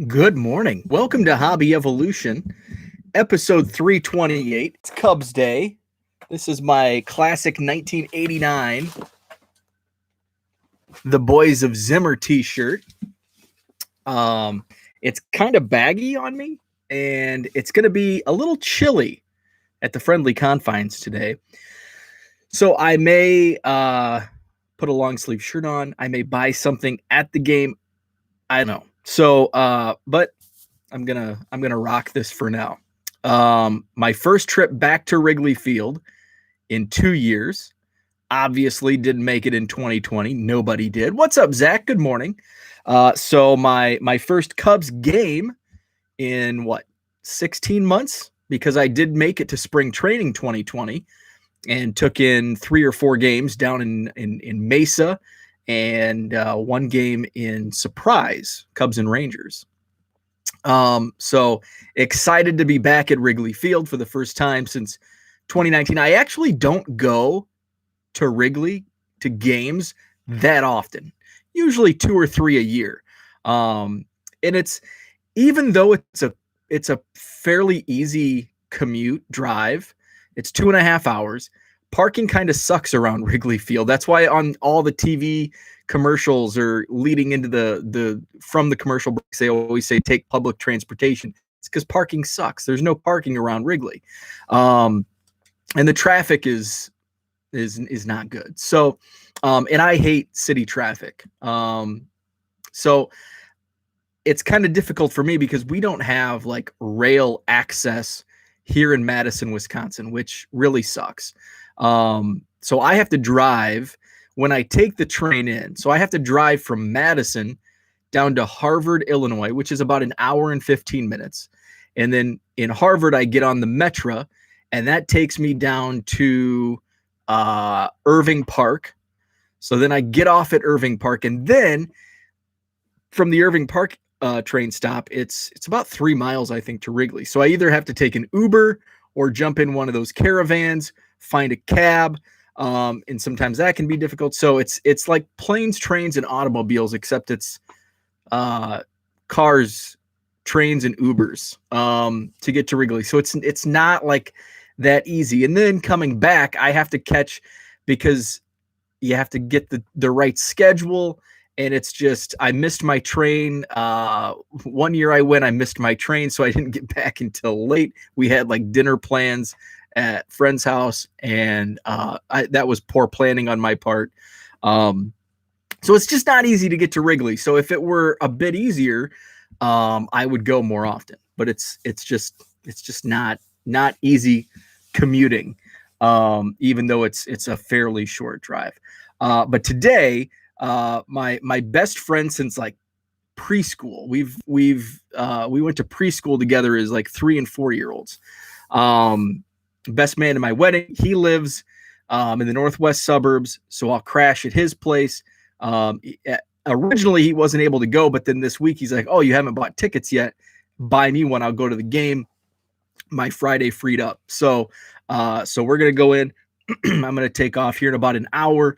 Good morning. Welcome to Hobby Evolution, episode 328. It's Cubs Day. This is my classic 1989 The Boys of Zimmer t-shirt. It's kind of baggy on me, and it's going to be a little chilly at the friendly confines today. So I may put a long sleeve shirt on. I may buy something at the game. I don't know. So, but I'm gonna rock this for now. My first trip back to Wrigley Field in 2 years. Obviously, didn't make it in 2020. Nobody did. What's up, Zach? Good morning. So my first Cubs game in 16 months, because I did make it to spring training 2020 and took in 3 or 4 games down in Mesa and one game in Surprise, Cubs and Rangers. So excited to be back at Wrigley Field for the first time since 2019. I actually don't go to Wrigley to games that often, usually 2 or 3 a year. And it's, even though it's a fairly easy commute drive, it's 2.5 hours. Parking kind of sucks around Wrigley Field. That's why on all the TV commercials or leading into from the commercial breaks, they always say take public transportation. It's because parking sucks. There's no parking around Wrigley, and the traffic is not good. So, and I hate city traffic. So it's kind of difficult for me because we don't have like rail access here in Madison, Wisconsin, which really sucks. So I have to drive when I take the train in. So I have to drive from Madison down to Harvard, Illinois, which is about an hour and 15 minutes. And then in Harvard, I get on the Metra, and that takes me down to Irving Park. So then I get off at Irving Park, and then from the Irving Park train stop, it's about 3 miles, I think, to Wrigley. So I either have to take an Uber or jump in one of those caravans, find a cab, and sometimes that can be difficult. So it's like planes, trains, and automobiles, except it's cars, trains, and Ubers to get to Wrigley. So it's not like that easy. And then coming back, I have to catch, because you have to get the right schedule. And it's just, I missed my train. One year I missed my train, so I didn't get back until late. We had like dinner plans at friend's house, and that was poor planning on my part. So it's just not easy to get to Wrigley. So if it were a bit easier, I would go more often. But it's just not easy commuting, even though it's a fairly short drive. But today, my best friend since like preschool, we went to preschool together as like 3 and 4 year olds. Best man in my wedding, he lives in the northwest suburbs, so I'll crash at his place. Originally he wasn't able to go, but then this week he's like, oh, you haven't bought tickets yet, buy me one, I'll go to the game. My Friday freed up, so we're gonna go in. I'm gonna take off here in about an hour,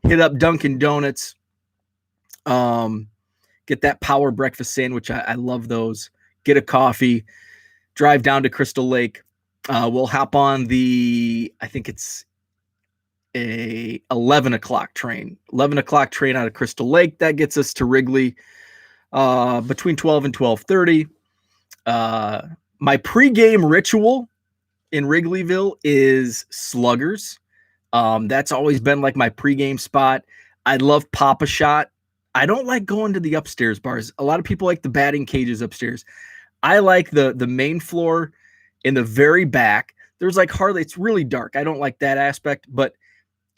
hit up Dunkin' Donuts, get that power breakfast sandwich. I love those. Get a coffee, drive down to Crystal Lake. We'll hop on I think it's a 11 o'clock train. 11 o'clock train out of Crystal Lake. That gets us to Wrigley between 12 and 12:30. My pregame ritual in Wrigleyville is Sluggers. That's always been like my pregame spot. I love Pop-A-Shot. I don't like going to the upstairs bars. A lot of people like the batting cages upstairs. I like the main floor in the very back. There's like hardly, it's really dark. I don't like that aspect, but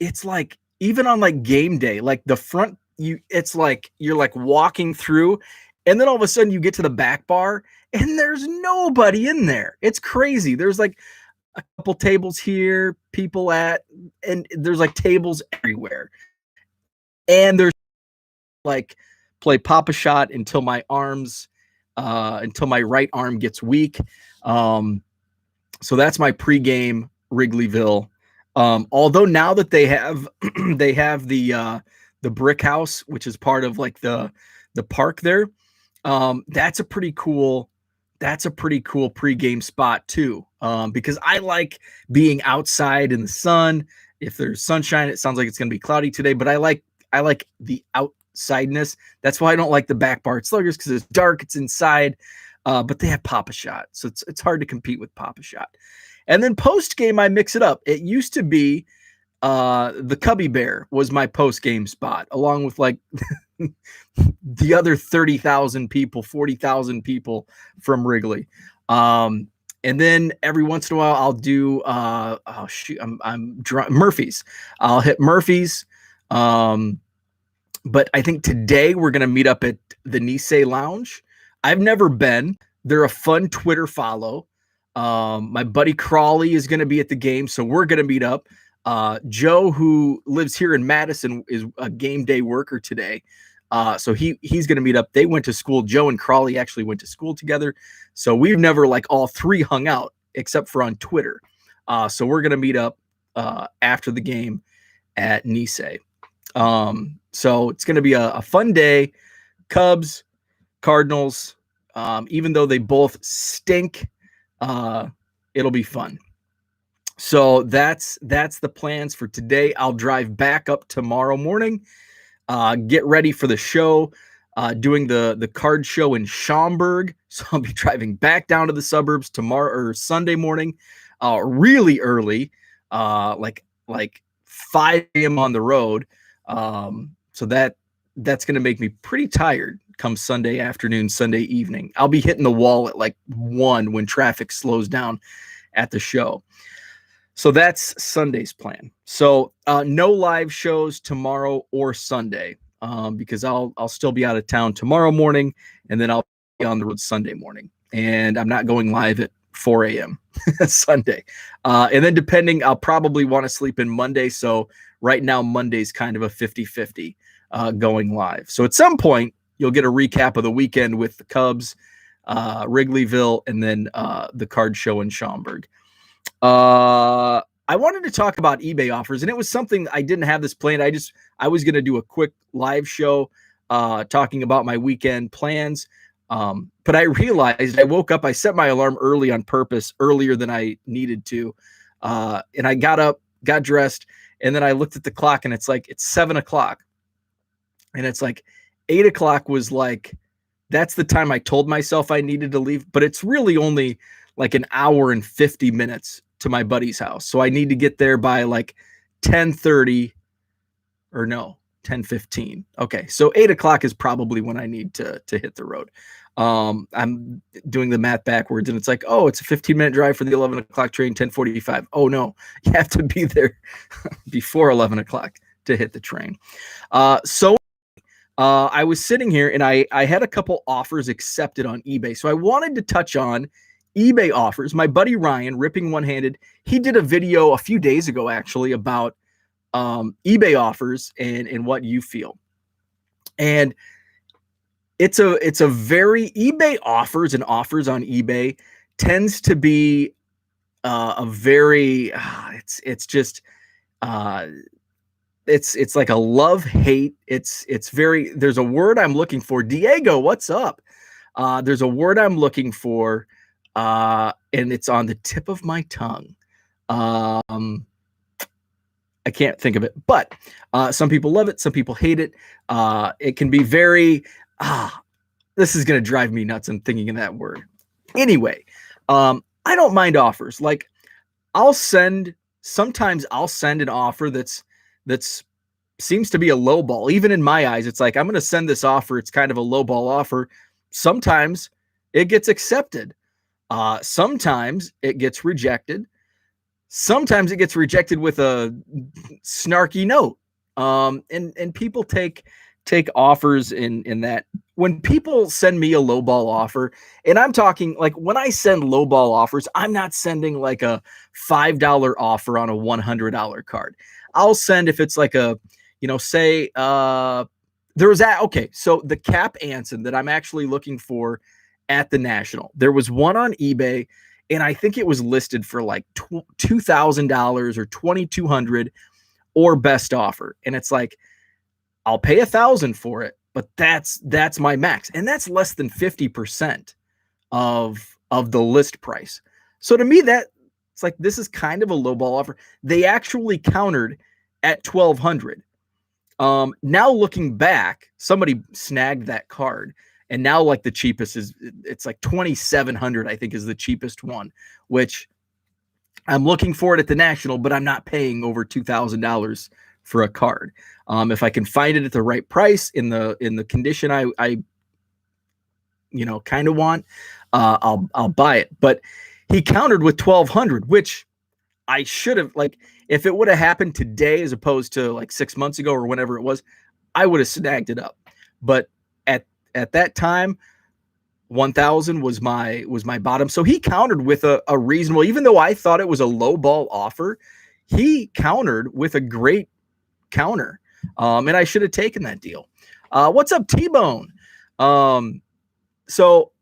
it's like, even on like game day, like the front, it's like you're like walking through, and then all of a sudden you get to the back bar and there's nobody in there. It's crazy. There's like a couple tables here, and there's like tables everywhere. And there's like play Pop-A-Shot until my right arm gets weak. So that's my pregame Wrigleyville. Although now that they have the brick house, which is part of like the park there, That's a pretty cool pregame spot too. Because I like being outside in the sun. If there's sunshine, it sounds like it's going to be cloudy today, but I like the outsideness. That's why I don't like the back bar at Sluggers, because it's dark, it's inside. But they have Pop-A-Shot, so it's hard to compete with Pop-A-Shot. And then post game, I mix it up. It used to be the Cubby Bear was my post game spot, along with like the other 30,000 people, 40,000 people from Wrigley. And then every once in a while, I'll do Murphy's. I'll hit Murphy's. But I think today we're gonna meet up at the Nisei Lounge. I've never been. They're a fun Twitter follow. My buddy Crawley is gonna be at the game, so we're gonna meet up. Joe, who lives here in Madison, is a game day worker today. So he's going to meet up. They went to school. Joe and Crawley actually went to school together. So we've never like all three hung out except for on Twitter. So we're going to meet up after the game at Nisei. So it's going to be a fun day. Cubs, Cardinals, even though they both stink, it'll be fun. So that's the plans for today. I'll drive back up tomorrow morning, get ready for the show, doing the card show in Schaumburg. So I'll be driving back down to the suburbs tomorrow or Sunday morning, really early, like 5 a.m. on the road. So that's going to make me pretty tired come Sunday afternoon, Sunday evening. I'll be hitting the wall at like 1 when traffic slows down at the show. So that's Sunday's plan. So no live shows tomorrow or Sunday, because I'll still be out of town tomorrow morning, and then I'll be on the road Sunday morning. And I'm not going live at 4 a.m. Sunday. And then depending, I'll probably want to sleep in Monday. So right now, Monday's kind of a 50-50 going live. So at some point, you'll get a recap of the weekend with the Cubs, Wrigleyville, and then the card show in Schaumburg. I wanted to talk about eBay offers, and it was something I didn't have this planned. I was going to do a quick live show talking about my weekend plans. But I realized I woke up, I set my alarm early on purpose, earlier than I needed to. And I got up, got dressed, and then I looked at the clock, and it's 7 o'clock. And it's like 8 o'clock was like, that's the time I told myself I needed to leave, but it's really only like an hour and 50 minutes to my buddy's house. So I need to get there by like 10:30 or no, 10:15. Okay. So 8 o'clock is probably when I need to hit the road. I'm doing the math backwards, and it's like, oh, it's a 15-minute drive for the 11 o'clock train, 10:45. Oh no, you have to be there before 11 o'clock to hit the train. I was sitting here, and I had a couple offers accepted on eBay. So I wanted to touch on eBay offers. My buddy Ryan, Ripping One-Handed, he did a video a few days ago actually about eBay offers and what you feel. And it's a very eBay offers and offers on eBay tends to be a very it's like a love-hate. It's very, there's a word I'm looking for. Diego, what's up? There's a word I'm looking for, and it's on the tip of my tongue. I can't think of it, but some people love it, some people hate it. It can be very, this is going to drive me nuts. I'm thinking of that word. Anyway, I don't mind offers. Like sometimes I'll send an offer that's seems to be a low ball. Even in my eyes, it's like, I'm going to send this offer. It's kind of a low ball offer. Sometimes it gets accepted. Sometimes it gets rejected. Sometimes it gets rejected with a snarky note. And people take offers in that. When people send me a low ball offer, and I'm talking like when I send low ball offers, I'm not sending like a $5 offer on a $100 card. I'll send, if it's like a, say, there was that. Okay. So the Cap Anson that I'm actually looking for at the National, there was one on eBay, and I think it was listed for like $2,000 or $2,200 or best offer. And it's like, I'll pay $1,000 for it. but that's my max, and that's less than 50% of the list price. So to me, that it's like this is kind of a low ball offer. They actually countered at 1,200. Now looking back, somebody snagged that card, and now like the cheapest is it's like 2,700. I think is the cheapest one, which I'm looking for it at the National, but I'm not paying over $2,000 for a card. If I can find it at the right price in the condition I kind of want, I'll buy it. But he countered with 1,200, which I should have, like, if it would have happened today as opposed to like 6 months ago or whenever it was, I would have snagged it up. But at that time, 1,000 was my bottom. So he countered with a reasonable, even though I thought it was a low ball offer, he countered with a great counter. And I should have taken that deal. What's up, T-Bone? So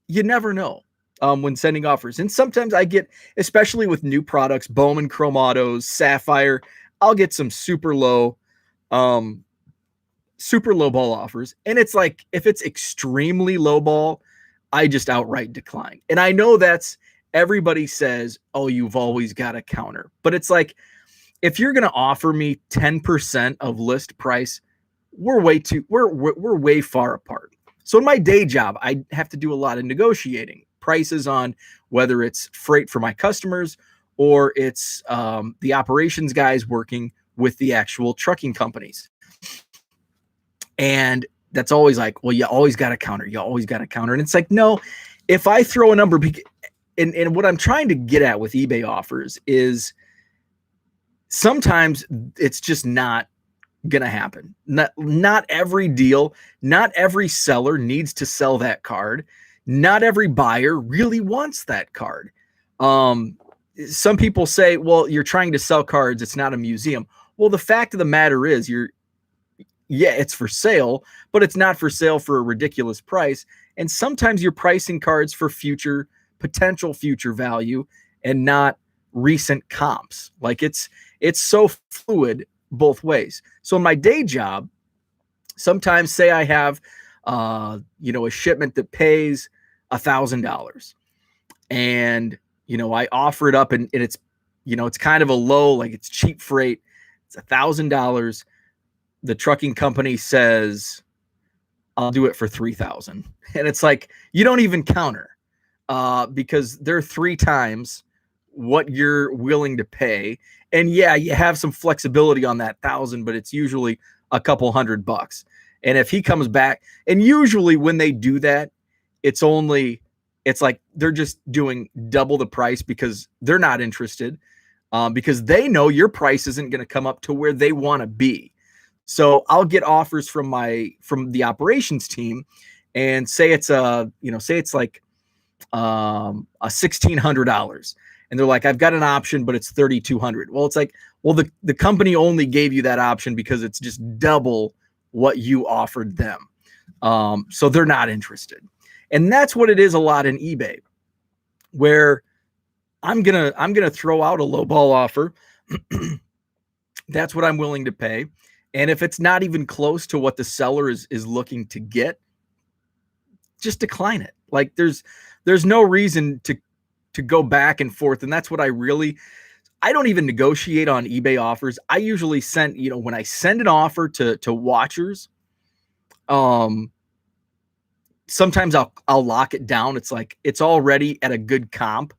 you never know when sending offers. And sometimes I get, especially with new products, Bowman Chrome Autos, Sapphire, I'll get some super low ball offers. And it's like, if it's extremely low ball, I just outright decline. And I know that's, everybody says, oh, you've always got a counter. But it's like, if you're going to offer me 10% of list price, we're way far apart. So in my day job, I have to do a lot of negotiating prices on whether it's freight for my customers or it's the operations guys working with the actual trucking companies. And that's always like, well, you always got to counter. You always got to counter. And it's like, no, if I throw a number, and what I'm trying to get at with eBay offers is sometimes it's just not going to happen. Not every deal, not every seller needs to sell that card. Not every buyer really wants that card. Some people say, well, you're trying to sell cards. It's not a museum. Well, the fact of the matter is it's for sale, but it's not for sale for a ridiculous price. And sometimes you're pricing cards for potential future value and not recent comps. Like it's so fluid both ways. So in my day job, sometimes say I have, a shipment that pays $1,000 and, I offer it up and it's, it's kind of a low, like it's cheap freight. It's $1,000. The trucking company says, I'll do it for 3,000. And it's like, you don't even counter because they're 3 times what you're willing to pay. And yeah, you have some flexibility on that 1,000, but it's usually a couple $100. And if he comes back, and usually when they do that, it's like they're just doing double the price because they're not interested, because they know your price isn't going to come up to where they want to be. So I'll get offers from the operations team and say it's like $1,600. And they're like, I've got an option, but it's $3,200. Well, it's like, well, the company only gave you that option because it's just double what you offered them. So they're not interested. And that's what it is a lot in eBay, where I'm gonna throw out a low ball offer. That's what I'm willing to pay. And if it's not even close to what the seller is looking to get, just decline it. Like there's no reason to go back and forth. And that's what I don't even negotiate on eBay offers. I usually send, when I send an offer to watchers, sometimes I'll lock it down. It's like, it's already at a good comp.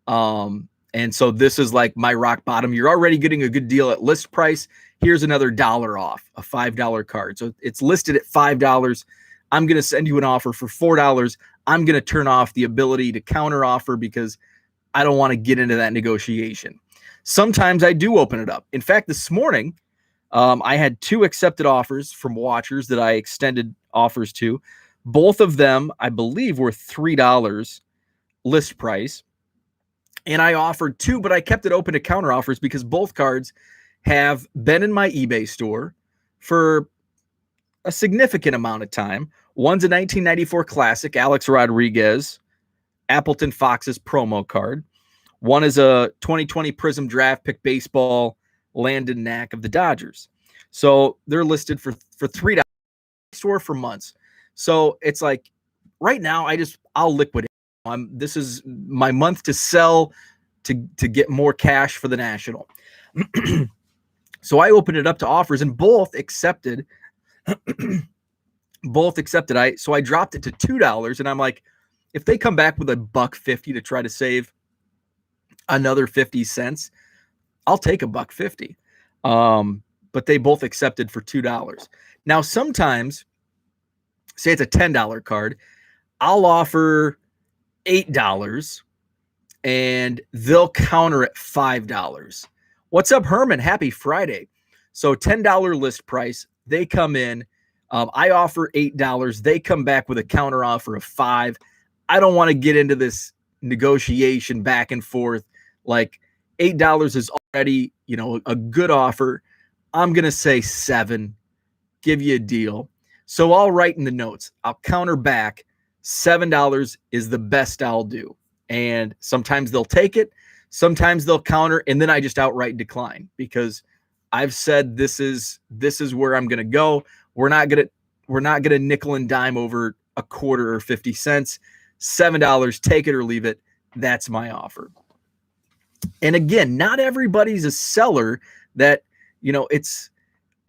And so this is like my rock bottom. You're already getting a good deal at list price. Here's another $1 off, a $5 card. So it's listed at $5. I'm going to send you an offer for $4. I'm going to turn off the ability to counter offer because I don't want to get into that negotiation. Sometimes I do open it up. In fact, this morning, I had 2 accepted offers from watchers that I extended offers to. Both of them, I believe, were $3 list price. And I offered 2, but I kept it open to counter offers because both cards have been in my eBay store for a significant amount of time. One's a 1994 classic, Alex Rodriguez, Appleton Fox's promo card. One is a 2020 Prism draft pick baseball, Landon Knack of the Dodgers. So they're listed for $3. store for months. So it's like right now I'll liquidate. This is my month to sell to get more cash for the National. So I opened it up to offers and both accepted. So I dropped it to $2 and I'm like, if they come back with $1.50 to try to save another 50 cents, I'll take $1.50. But they both accepted for $2. Now, sometimes, say it's a $10 card, I'll offer $8 and they'll counter at $5. What's up, Herman? Happy Friday. So $10 list price, they come in. I offer $8. They come back with a counter offer of $5. I don't want to get into this negotiation back and forth. Like $8 is already, a good offer. I'm going to say $7, give you a deal. So I'll write in the notes, I'll counter back. $7 is the best I'll do. And sometimes they'll take it. Sometimes they'll counter. And then I just outright decline because I've said, this is where I'm going to go. We're not going to nickel and dime over a quarter or 50 cents. $7, take it or leave it. That's my offer. And again, not everybody's a seller that, it's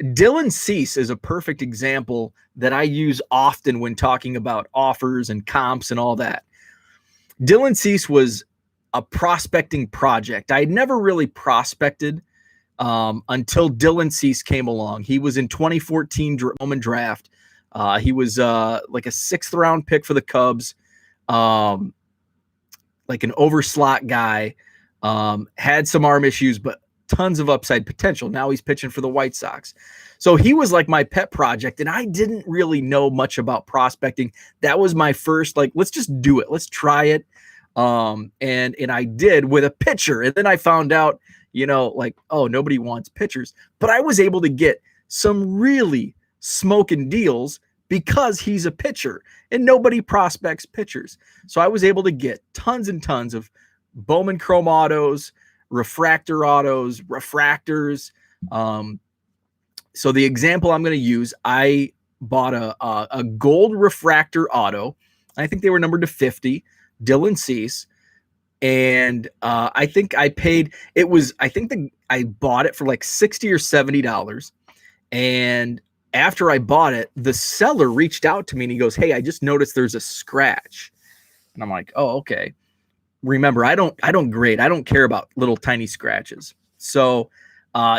Dylan Cease is a perfect example that I use often when talking about offers and comps and all that. Dylan Cease was a prospecting project. I had never really prospected until Dylan Cease came along. He was in 2014 Bowman draft. He was like a 6th round pick for the Cubs, like an overslot guy, had some arm issues, but tons of upside potential. Now he's pitching for the White Sox. So he was like my pet project, and I didn't really know much about prospecting. That was my first, let's just do it. Let's try it. And I did with a pitcher. And then I found out, oh, nobody wants pitchers. But I was able to get some really smoking deals because he's a pitcher and nobody prospects pitchers. So I was able to get tons and tons of Bowman Chrome autos, refractor autos, refractors. So the example I'm going to use, I bought a gold refractor auto. I think they were numbered to 50, Dylan Cease. And I think I paid, I bought it for like $60 or $70. And after I bought it, the seller reached out to me and he goes, "Hey, I just noticed there's a scratch." And I'm like, "Oh, okay." Remember, I don't grade. I don't care about little tiny scratches. So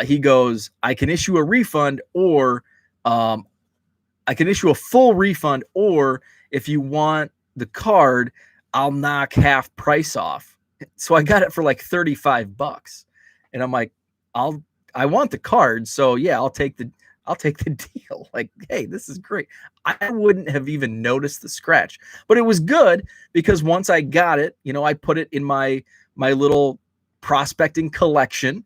he goes, "I can issue a refund or I can issue a full refund, or if you want the card, I'll knock half price off." So I got it for like $35. And I'm like, I want the card. So yeah, I'll take the deal. Like, hey, this is great. I wouldn't have even noticed the scratch, but it was good because once I got it, I put it in my little prospecting collection.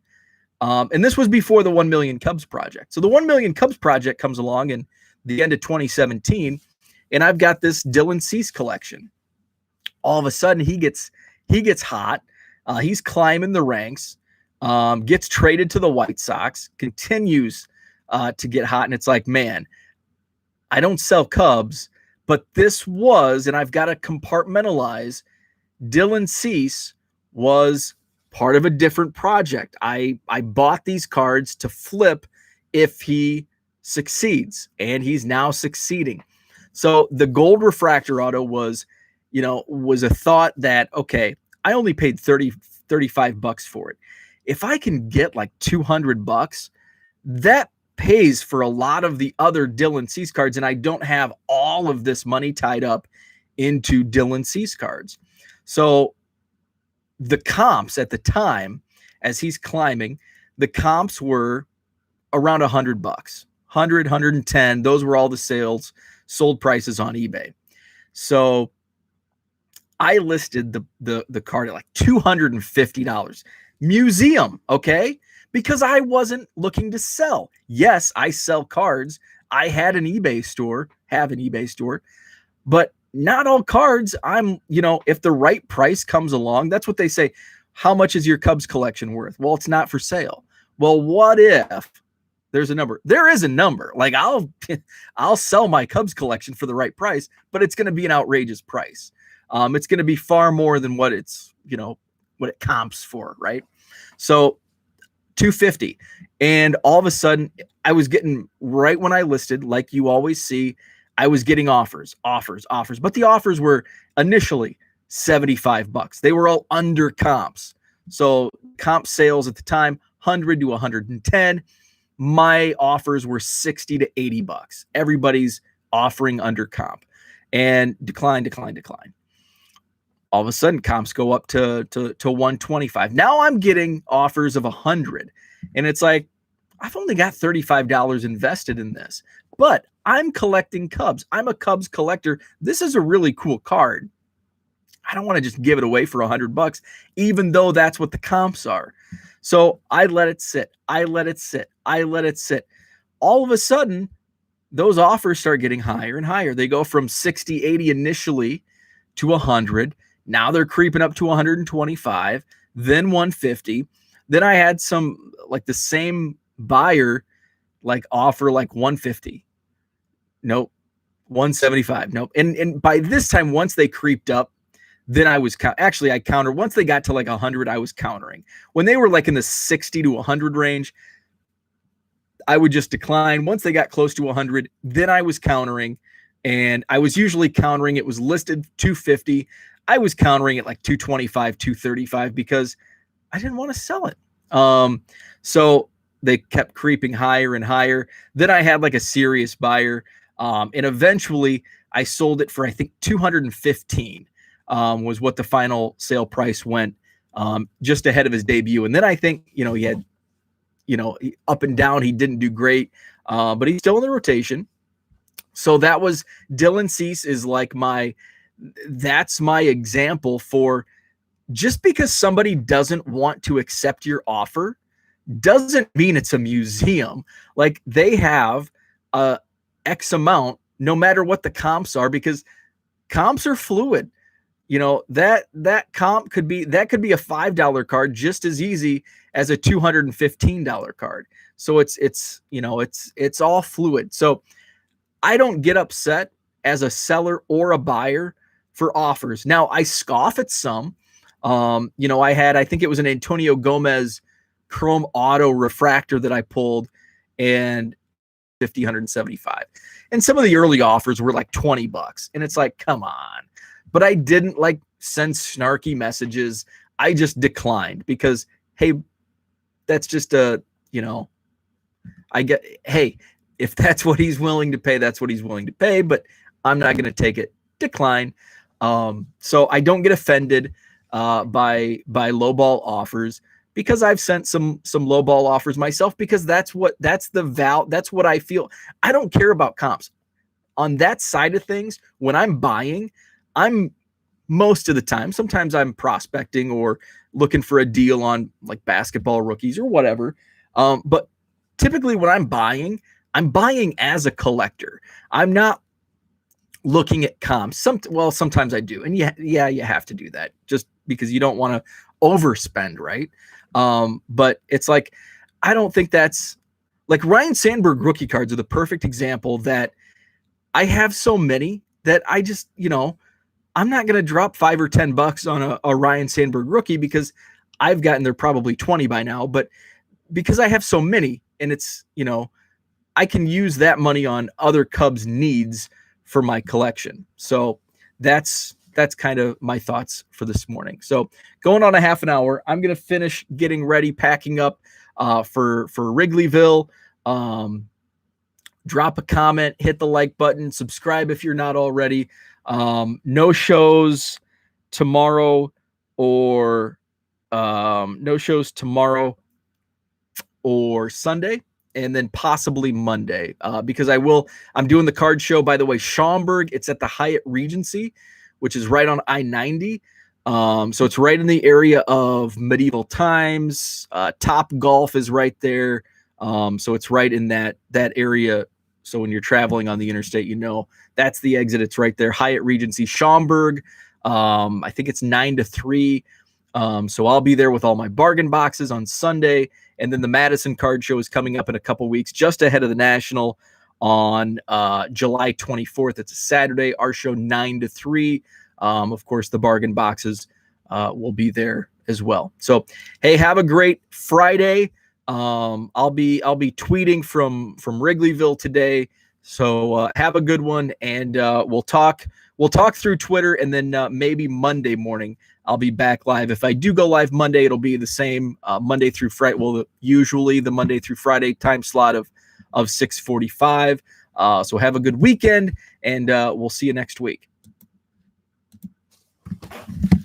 And this was before the 1 Million Cubs project. So the 1 Million Cubs project comes along in the end of 2017, and I've got this Dylan Cease collection. All of a sudden he gets hot. He's climbing the ranks, gets traded to the White Sox, continues to get hot. And it's like, man, I don't sell Cubs, but this was, and I've got to compartmentalize, Dylan Cease was part of a different project. I bought these cards to flip if he succeeds, and he's now succeeding. So the gold refractor auto was a thought that, okay, I only paid $35 for it. If I can get like $200, that pays for a lot of the other Dylan Cease cards, and I don't have all of this money tied up into Dylan Cease cards. So the comps at the time, as he's climbing, the comps were around $100, 100, 110. Those were all the sold prices on eBay. So I listed the card at like $250. Museum, okay? Because I wasn't looking to sell. Yes, I sell cards. I had an eBay store, but not all cards. If the right price comes along, that's what they say. How much is your Cubs collection worth? Well, it's not for sale. Well, what if There's a number. There is a number. Like I'll sell my Cubs collection for the right price, but it's going to be an outrageous price. It's going to be far more than what it's, what it comps for, right? So 250. And all of a sudden I was getting, right when I listed, like you always see, I was getting offers, but the offers were initially $75. They were all under comps. So comp sales at the time, 100 to 110. My offers were 60 to 80 bucks. Everybody's offering under comp, and decline. All of a sudden comps go up to 125. Now I'm getting offers of 100, and it's like, I've only got $35 invested in this, but I'm collecting Cubs. I'm a Cubs collector. This is a really cool card. I don't want to just give it away for $100, even though that's what the comps are. So I let it sit. All of a sudden, those offers start getting higher and higher. They go from 60, 80 initially to 100. Now they're creeping up to 125, then 150. Then I had some, like the same buyer, like offer like 150. Nope. 175. Nope. And by this time, once they creeped up, then I was I countered. Once they got to like 100, I was countering. When they were like in the 60 to 100 range, I would just decline. Once they got close to 100, then I was countering, and I was usually countering. It was listed 250. I was countering at like 225, 235 because I didn't want to sell it. So they kept creeping higher and higher. Then I had like a serious buyer, and eventually I sold it for, I think, 215. Was what the final sale price went, just ahead of his debut. And then I think, he had, up and down, he didn't do great, but he's still in the rotation. So that was Dylan Cease is like that's my example for, just because somebody doesn't want to accept your offer doesn't mean it's a museum. Like, they have a X amount, no matter what the comps are, because comps are fluid. That comp could be a $5 card just as easy as a $215 card. So it's all fluid. So I don't get upset as a seller or a buyer for offers. Now I scoff at some. I think it was an Antonio Gomez Chrome Auto refractor that I pulled, and 175. And some of the early offers were like $20, and it's like, come on. But I didn't like send snarky messages. I just declined because, hey, that's just hey, if that's what he's willing to pay, that's what he's willing to pay, but I'm not going to take it. Decline. So I don't get offended by lowball offers, because I've sent some lowball offers myself, because that's what I feel. I don't care about comps. On that side of things, when I'm buying, I'm most of the time, sometimes I'm prospecting or looking for a deal on like basketball rookies or whatever. But typically when I'm buying as a collector. I'm not looking at comps. Sometimes I do. And yeah, you have to do that just because you don't want to overspend, right? But it's like, I don't think that's like Ryan Sandberg rookie cards are the perfect example that I have so many that I just, I'm not going to drop $5 or $10 on a Ryan Sandberg rookie, because I've gotten there probably 20 by now, but because I have so many, and it's, I can use that money on other Cubs needs for my collection. So that's kind of my thoughts for this morning. So going on a half an hour, I'm going to finish getting ready, packing up for Wrigleyville. Drop a comment, hit the like button, subscribe if you're not already. No shows tomorrow or Sunday, and then possibly Monday, because I'm doing the card show, by the way, Schaumburg. It's at the Hyatt Regency, which is right on I-90. So it's right in the area of medieval times. Top Golf is right there. So it's right in that area. So when you're traveling on the interstate, that's the exit. It's right there. Hyatt Regency, Schaumburg. I think it's 9 to 3. So I'll be there with all my bargain boxes on Sunday. And then the Madison Card Show is coming up in a couple weeks, just ahead of the National on July 24th. It's a Saturday. Our show 9 to 3. Of course, the bargain boxes will be there as well. So, hey, have a great Friday. I'll be tweeting from Wrigleyville today. So have a good one, and we'll talk through Twitter, and then maybe Monday morning I'll be back live. If I do go live Monday, it'll be the same Monday through Friday. Well, usually the Monday through Friday time slot of 6:45. So have a good weekend, and we'll see you next week.